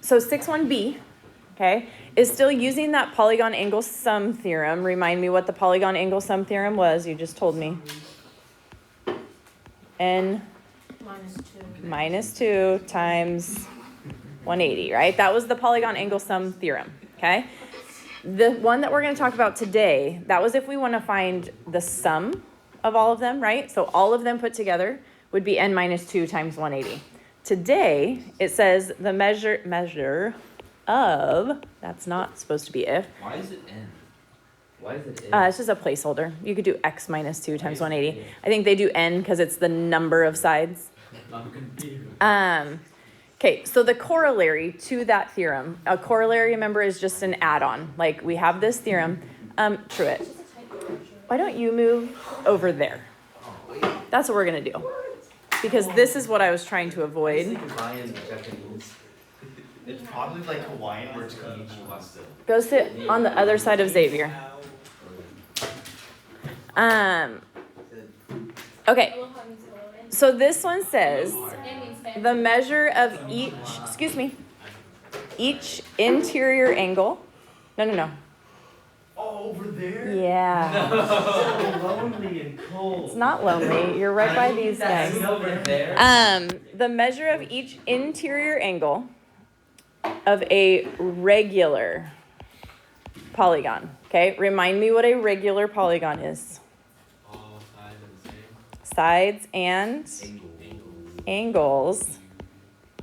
So 6.1b, okay, is still using that polygon angle sum theorem. Remind me what the polygon angle sum theorem was. You just told me. N minus 2 times 180, right? That was the polygon angle sum theorem, okay? The one that we're going to talk about today, that was if we want to find the sum of all of them, right? So all of them put together would be n minus 2 times 180. Today, it says the measure of, that's not supposed to be if. Why is it n? Why is it if? It's just a placeholder. You could do x minus 2 times 180. I think they do n because it's the number of sides. I'm confused. Okay, so the corollary to that theorem, a corollary, remember, is just an add-on. Like, we have this theorem. Truett, why don't you move over there? That's what we're going to do. Because this is what I was trying to avoid. It's probably like Hawaiian where it's konnichiwa. Go sit on the other side of Xavier. Okay, so this one says the measure of each interior angle. No. Oh, over there? Yeah. So lonely and cold. It's not lonely. You're right by these guys. Over there. The measure of each interior angle of a regular polygon. Okay, remind me what a regular polygon is. All sides are the same. Sides and angles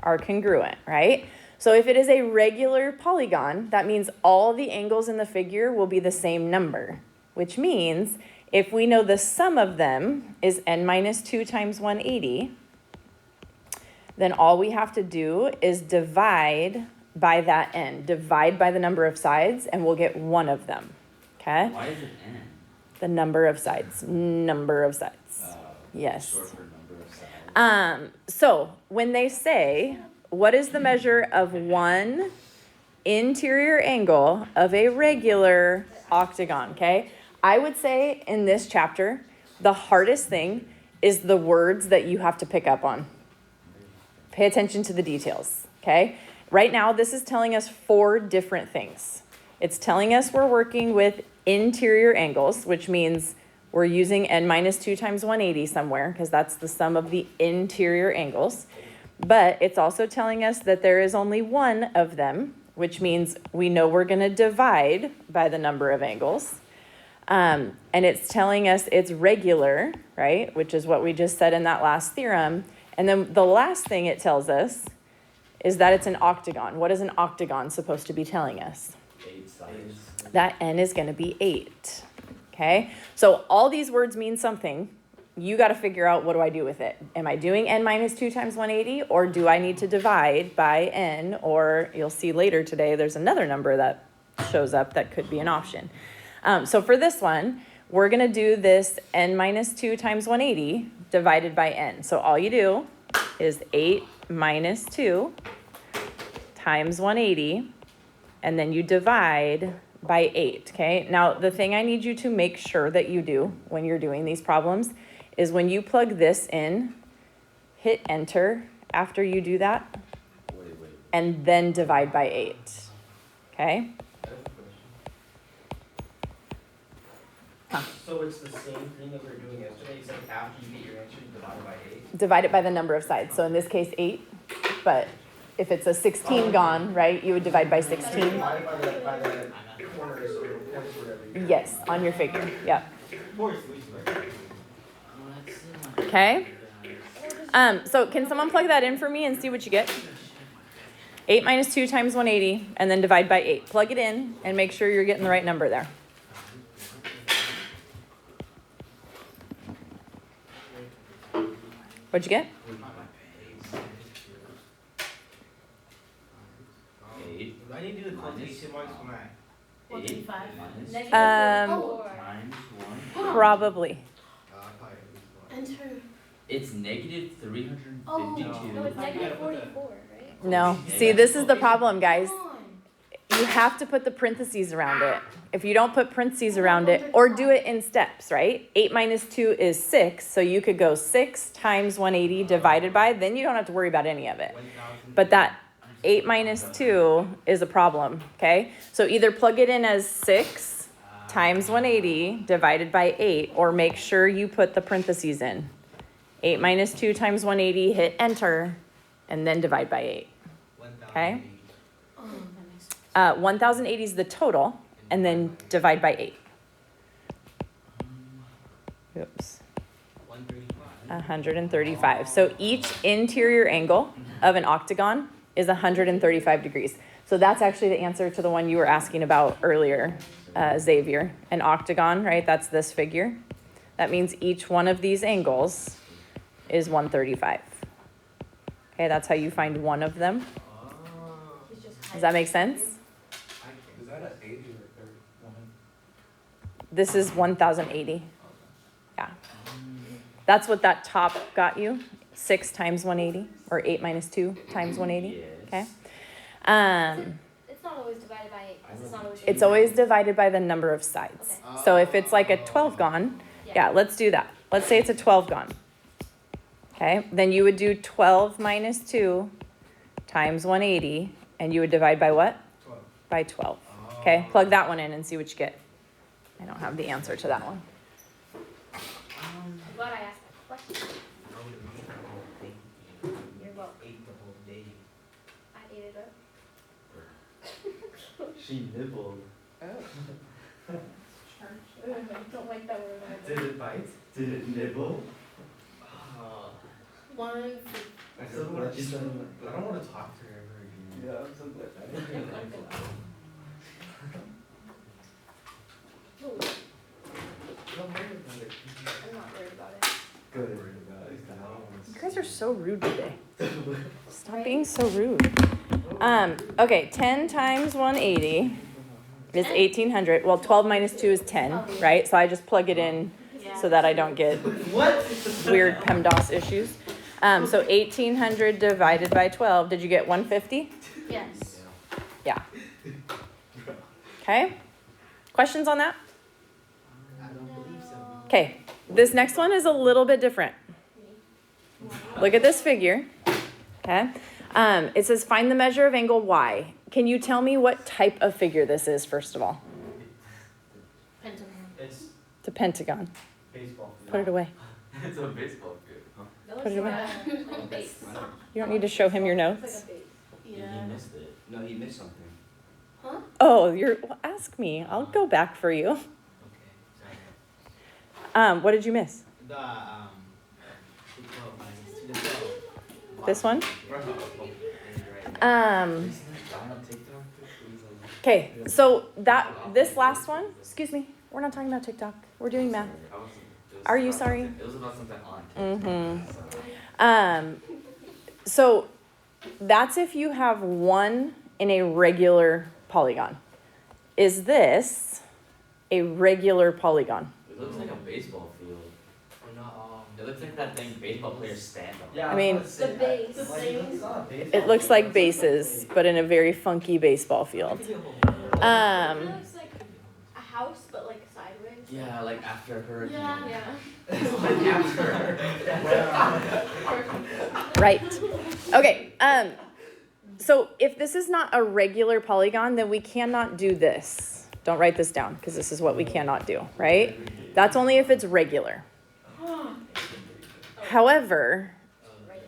are congruent, right? So if it is a regular polygon, that means all the angles in the figure will be the same number, which means if we know the sum of them is n minus 2 times 180, then all we have to do is divide by that n. Divide by the number of sides, and we'll get one of them, okay? Why is it n? The number of sides. Number of sides. Yes. Short for number of sides. So when they say, what is the measure of one interior angle of a regular octagon, okay? I would say in this chapter, the hardest thing is the words that you have to pick up on. Pay attention to the details, okay? Right now, this is telling us 4 different things. It's telling us we're working with interior angles, which means we're using n minus 2 times 180 somewhere, because that's the sum of the interior angles. But it's also telling us that there is only one of them, which means we know we're going to divide by the number of angles. And it's telling us it's regular, right, which is what we just said in that last theorem. And then the last thing it tells us is that it's an octagon. What is an octagon supposed to be telling us? 8 sides. That n is going to be 8, okay? So all these words mean something. You got to figure out, what do I do with it? Am I doing n minus 2 times 180, or do I need to divide by n? Or you'll see later today, there's another number that shows up that could be an option. So for this one, we're going to do this n minus 2 times 180 divided by n. So all you do is 8 minus 2 times 180, and then you divide by 8, okay? Now, the thing I need you to make sure that you do when you're doing these problems is when you plug this in, hit enter after you do that, and then divide by 8, okay? So it's the same thing that we were doing yesterday, except after you get your answer, you divide by 8? Divide it by the number of sides. So in this case, 8, but if it's a 16 gone, right, you would divide by 16. Divide by the corners or points, whatever. Yes, on your figure, yeah. Okay. So can someone plug that in for me and see what you get? 8 minus 2 times 180, and then divide by 8. Plug it in and make sure you're getting the right number there. What'd you get? 8. I need to do the quotation marks for my... 135. Times 1. Probably. Enter. It's negative 352. Oh, no, it's negative 44, right? No. See, this is the problem, guys. You have to put the parentheses around it. If you don't put parentheses around it, or do it in steps, right? 8 minus 2 is 6, so you could go 6 times 180 divided by, then you don't have to worry about any of it. But that, 8 minus 2 is a problem, okay? So either plug it in as 6 times 180 divided by 8, or make sure you put the parentheses in. 8 minus 2 times 180, hit enter, and then divide by 8. Okay? 1080 is the total, and then divide by 8. Oops. 135. So each interior angle of an octagon is 135 degrees. So that's actually the answer to the one you were asking about earlier, Xavier. An octagon, right? That's this figure. That means each one of these angles is 135. Okay, that's how you find one of them. Does that make sense? Is that an 80 or 30? This is 1080. Yeah. That's what that top got you. 6 times 180, or 8 minus 2 times 180. Yes. Okay. It's not always divided by 8. 'Cause it's not always. It's always divided by the number of sides. Okay. So if it's like a 12-gon, yeah, let's do that. Let's say it's a 12-gon. Okay, then you would do 12 minus 2 times 180, and you would divide by what? 12. By 12. Okay, plug that one in and see what you get. I don't have the answer to that one. I'm glad I asked that question. You're welcome. Ate the whole day. I ate it up. She nibbled. I don't like that word Did either. it bite? Did it nibble? One. I don't want to talk to her ever again. Yeah, I'm so glad. Ooh, Don't worry about it. I'm not worried about it. Good. You guys are so rude today. Stop being so rude. Okay, 10 times 180 is 1800. Well, 12 minus 2 is 10, right? So I just plug it in so that I don't get weird PEMDAS issues. So 1800 divided by 12. Did you get 150? Yes. Yeah. Okay. Questions on that? I don't believe so. Okay. This next one is a little bit different. Look at this figure. Okay. It says find the measure of angle Y. Can you tell me what type of figure this is, first of all? Pentagon. It's It's a pentagon. baseball. Put it away. It's a baseball field, huh? Put it away. Like a base. You don't need to show him your It's notes. like a base. Yeah. He missed it. No, he missed something. Huh? Oh, well, ask me. I'll go back for you. Okay, sorry. What did you miss? The 12 minus 2 to 12. This one? Right. Okay, so this last one, excuse me, we're not talking about TikTok. We're doing math. Are you sorry? It was about something on TikTok. So that's if you have one in a regular polygon. Is this a regular polygon? It looks like a baseball field. Or not all. It looks like that thing baseball players stand on. Yeah, I mean, The base. It looks like bases, but in a very funky baseball field. It looks like a house, but like sideways. Yeah, like after a hurricane. Yeah. Right. Okay. So if this is not a regular polygon, then we cannot do this. Don't write this down because this is what we cannot do, right? That's only if it's regular. However,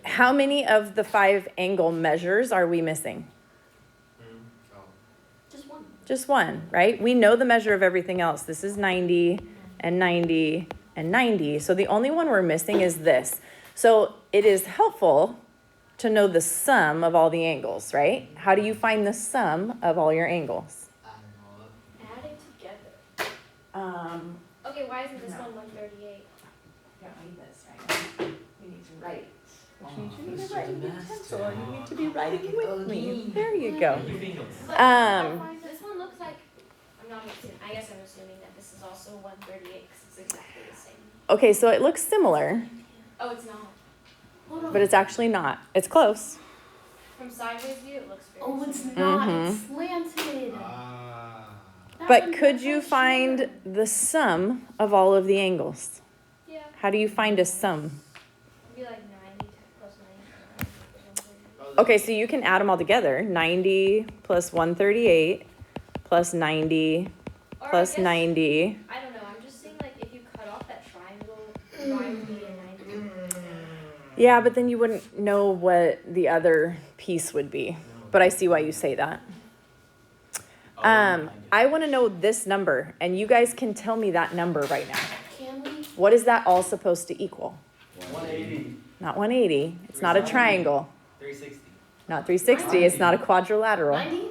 how many of the 5 angle measures are we missing? Just one. Just one, right? We know the measure of everything else. This is 90 and 90 and 90. So the only one we're missing is this. So it is helpful to know the sum of all the angles, right? How do you find the sum of all your angles? Adding together. Okay, why isn't this one 138? You don't need this, right? You need to write. Which means you need to write with a pencil, or you need to be writing with me. There you go. This one looks like, I guess I'm assuming that this is also 138 because it's exactly the same. Okay, so it looks similar, Oh, it's not. Hold on. but it's actually not. It's close. From sideways view, it looks very Oh, it's similar. not. It's slanted. That But would could be you so find sure. the sum of all of the angles? Yeah, How do you find a sum? it'd be like 90 plus 90. Okay, so you can add them all together. 90 plus 138 plus 90 Or I plus guess- 90. I don't know, I'm just saying like if you cut off that triangle, why would be a 90? Yeah, but then you wouldn't know what the other piece would be. But I see why you say that. I want to know this number, and you guys can tell me that number right now. Can we? What is that all supposed to equal? 180. Not 180. It's not a triangle. 360. Not 360. It's not a quadrilateral. 90?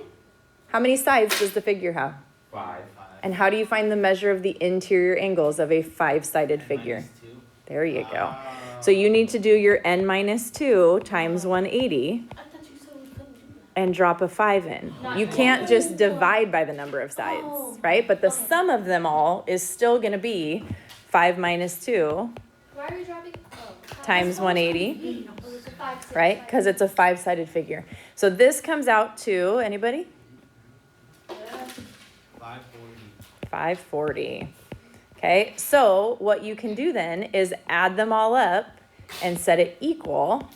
How many sides does the figure have? 5. And how do you find the measure of the interior angles of a five-sided figure? -2. There you go. So you need to do your n minus 2 times 180 I thought you said we couldn't do and drop a 5 in. Not You yet. can't just divide by the number of sides, Oh. right? But the sum of them all is still going to be 5 minus 2 Why are you dropping? times 180, Oh, it's a 5, 6, right? Because it's a five-sided figure. So this comes out to, anybody? 540. 540. Okay, so what you can do then is add them all up and set it equal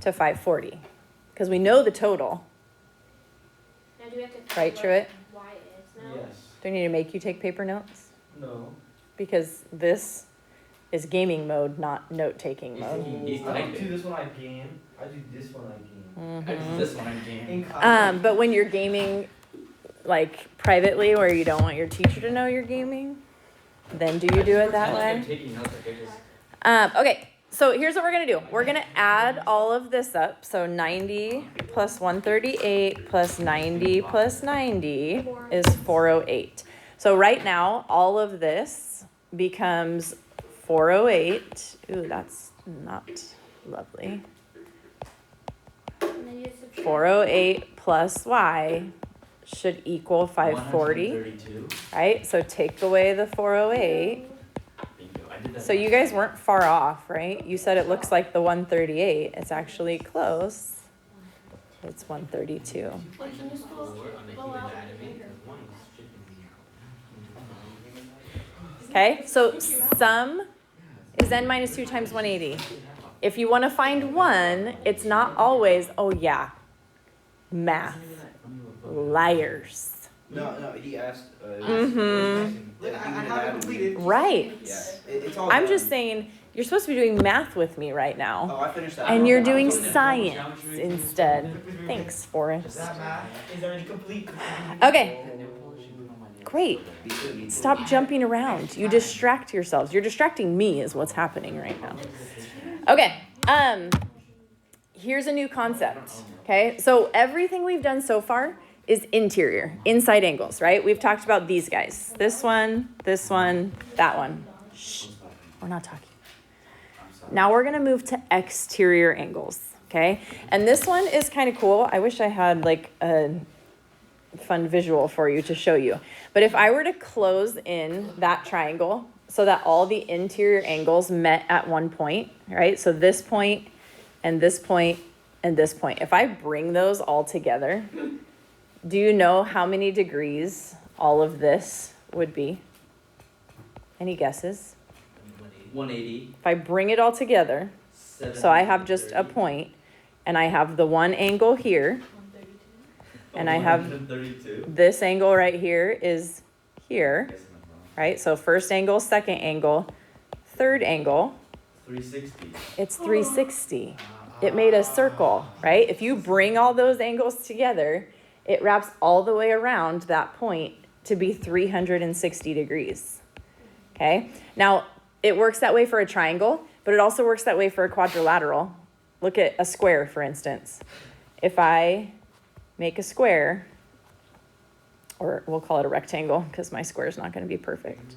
to 540. Because we know the total. Now do we have to Right, what Truett? Y is now? Yes. Do I need to make you take paper notes? No. Because this is gaming mode, not note-taking mode. He's I don't typing. do this one I game. I do this one I game. I did this one in game. In class. But when you're gaming, like privately, where you don't want your teacher to know you're gaming, then do you do it that way? I'm taking notes. Like I just. Okay, so here's what we're gonna do. We're gonna add all of this up. So 90 plus 138 plus 90 plus 90 is 408. So right now, all of this becomes 408. Ooh, that's not lovely. And then you subtract. 408 plus y should equal 540, 132. right? So take away the 408. Bingo. I did that. So you guys weren't far off, right? You said it looks like the 138. It's actually close. It's 132. Wait, can you go out? Okay, so sum is n minus 2 times 180. If you want to find 1, it's not always, oh yeah, math. Liars. No, he asked. Look, I have it completed. Right. Yeah, it's all I'm done. just saying, you're supposed to be doing math with me right now. Oh, I finished that. And you're doing Geometry science is- instead. Thanks, Is Forrest. that math? Is already complete. Okay, great. Me too, me too. Stop jumping around. You distract yourselves. You're distracting me is what's happening right now. Okay, here's a new concept, okay? So everything we've done so far is interior, inside angles, right? We've talked about these guys. This one, that one. Shh, we're not talking. Now we're gonna move to exterior angles, okay? And this one is kind of cool. I wish I had like a fun visual for you to show you. But if I were to close in that triangle so that all the interior angles met at one point, right? So this point and this point and this point. If I bring those all together, do you know how many degrees all of this would be? Any guesses? 180. If I bring it all together, so I have just a point, and I have the one angle here, and I have 132. this angle right here is here, right? So first angle, second angle, third angle, 360. it's 360. It made a circle, right? If you bring all those angles together, it wraps all the way around that point to be 360 degrees. Okay? Now, it works that way for a triangle, but it also works that way for a quadrilateral. Look at a square, for instance. If I make a square, or we'll call it a rectangle because my square is not going to be perfect.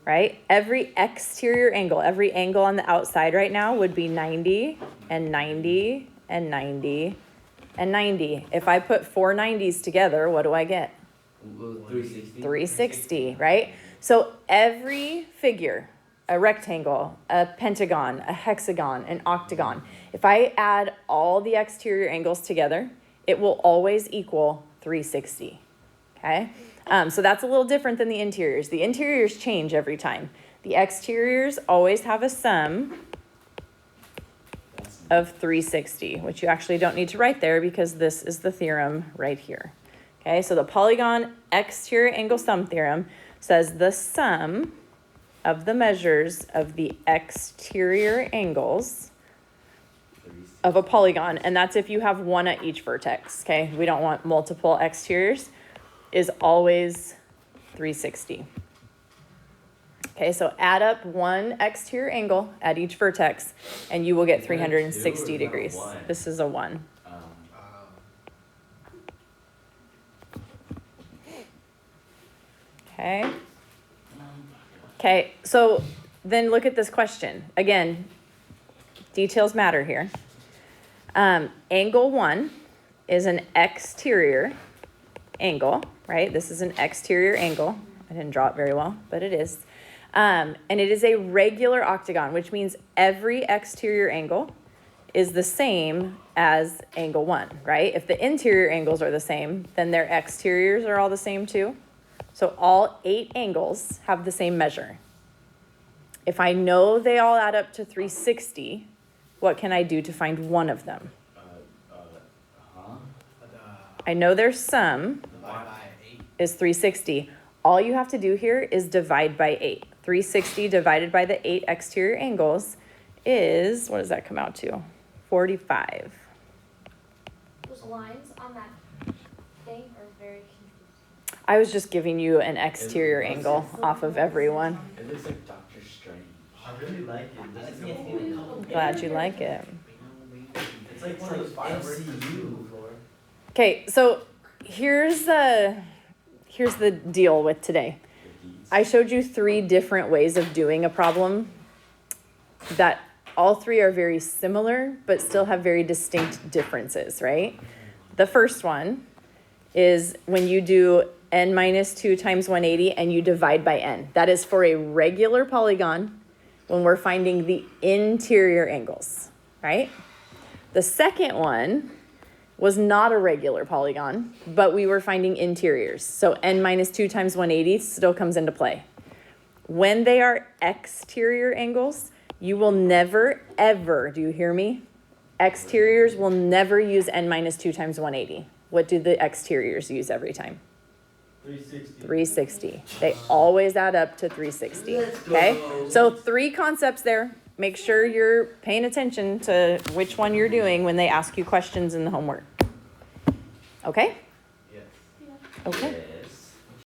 Right? Every exterior angle, every angle on the outside right now would be 90 and 90 and 90 and 90. If I put four 90s together, what do I get? 360. 360, right? So every figure, a rectangle, a pentagon, a hexagon, an octagon, if I add all the exterior angles together, it will always equal 360, okay? So that's a little different than the interiors. The interiors change every time. The exteriors always have a sum of 360, which you actually don't need to write there because this is the theorem right here. Okay, so the polygon exterior angle sum theorem says the sum of the measures of the exterior angles of a polygon, and that's if you have one at each vertex, okay? We don't want multiple exteriors, is always 360. Okay, so add up one exterior angle at each vertex, and you will get 360 degrees. This is a 1. Okay. Okay, so then look at this question. Again, details matter here. Angle 1 is an exterior angle, right? This is an exterior angle. I didn't draw it very well, but it is. And it is a regular octagon, which means every exterior angle is the same as angle 1, right? If the interior angles are the same, then their exteriors are all the same too. So all 8 angles have the same measure. If I know they all add up to 360, what can I do to find one of them? I know their sum is 360. All you have to do here is divide by 8. 360 divided by the 8 exterior angles is, what does that come out to? 45. Those lines on that thing are very confusing. I was just giving you an exterior angle off of everyone. It looks like Doctor Strange. I really like it. This is a Glad you like it. It's like one of those fireworks MCU floor. Okay, so here's the deal with today. I showed you 3 different ways of doing a problem that all 3 are very similar, but still have very distinct differences, right? The first one is when you do n minus 2 times 180 and you divide by n. That is for a regular polygon when we're finding the interior angles, right? The second one was not a regular polygon, but we were finding interiors. So n minus 2 times 180 still comes into play. When they are exterior angles, you will never, ever, do you hear me? Exteriors will never use n minus 2 times 180. What do the exteriors use every time? 360. 360. They always add up to 360, okay? So 3 concepts there. Make sure you're paying attention to which one you're doing when they ask you questions in the homework. Okay? Yes. Okay.